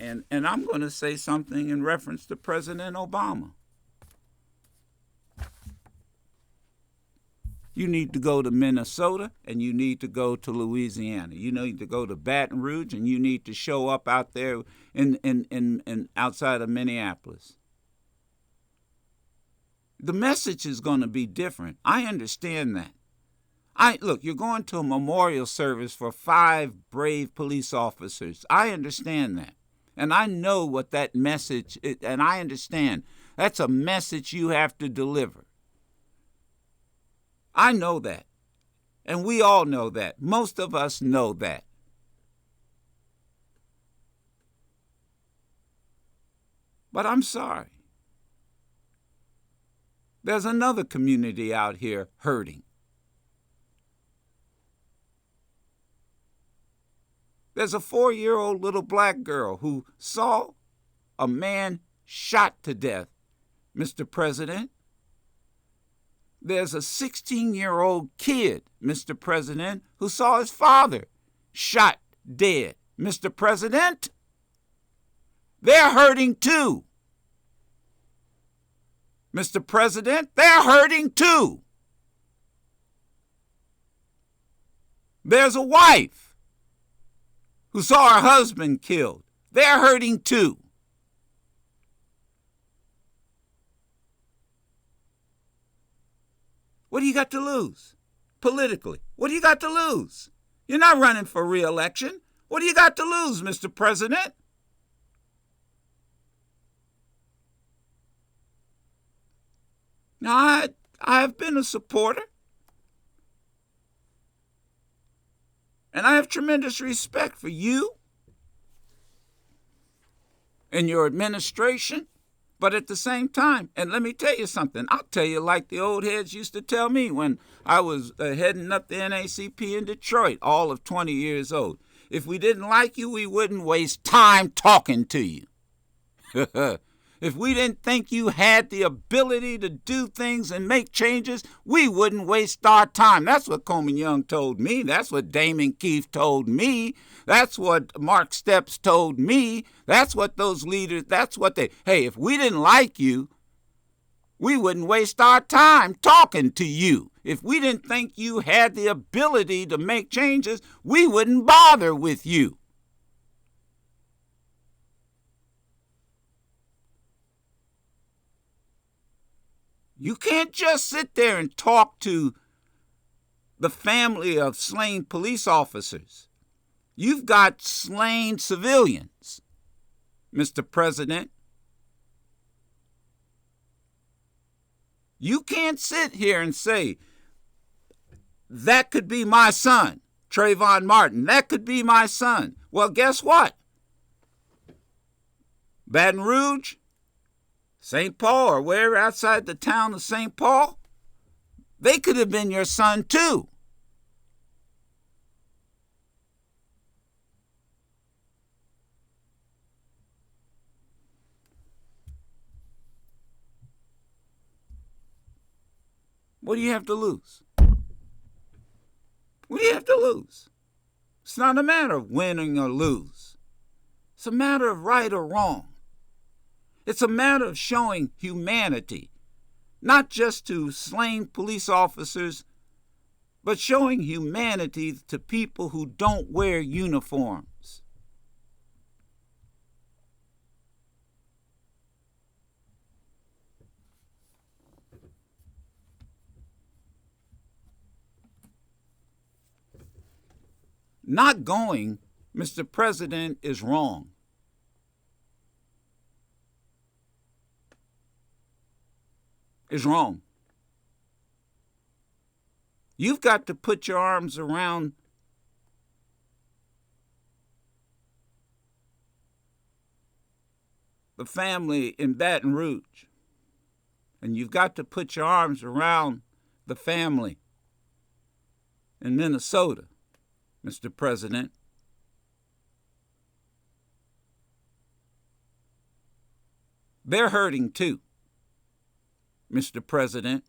And I'm going to say something in reference to President Obama. You need to go to Minnesota and you need to go to Louisiana. You need to go to Baton Rouge and you need to show up out there in outside of Minneapolis. The message is going to be different. I understand that. Look, you're going to a memorial service for 5 brave police officers. I understand that. And I know what that message is, and I understand that's a message you have to deliver. I know that. And we all know that. Most of us know that. But I'm sorry. There's another community out here hurting. There's a 4-year-old little black girl who saw a man shot to death, Mr. President. There's a 16-year-old kid, Mr. President, who saw his father shot dead, Mr. President. They're hurting too. Mr. President, they're hurting too. There's a wife who saw her husband killed. They're hurting too. What do you got to lose politically? What do you got to lose? You're not running for re-election. What do you got to lose, Mr. President? Now, I've been a supporter, and I have tremendous respect for you and your administration. But at the same time, and let me tell you something, I'll tell you like the old heads used to tell me when I was heading up the NAACP in Detroit, all of 20 years old. If we didn't like you, we wouldn't waste time talking to you. If we didn't think you had the ability to do things and make changes, we wouldn't waste our time. That's what Coleman Young told me. That's what Damon Keefe told me. That's what Mark Steps told me. That's what those leaders, that's what they, hey, if we didn't like you, we wouldn't waste our time talking to you. If we didn't think you had the ability to make changes, we wouldn't bother with you. You can't just sit there and talk to the family of slain police officers. You've got slain civilians, Mr. President. You can't sit here and say, that could be my son, Trayvon Martin. That could be my son. Well, guess what? Baton Rouge, St. Paul, or wherever outside the town of St. Paul, they could have been your son too. What do you have to lose? What do you have to lose? It's not a matter of winning or lose. It's a matter of right or wrong. It's a matter of showing humanity, not just to slain police officers, but showing humanity to people who don't wear uniforms. Not going, Mr. President, is wrong. Is wrong. You've got to put your arms around the family in Baton Rouge. And you've got to put your arms around the family in Minnesota, Mr. President. They're hurting too, Mr. President.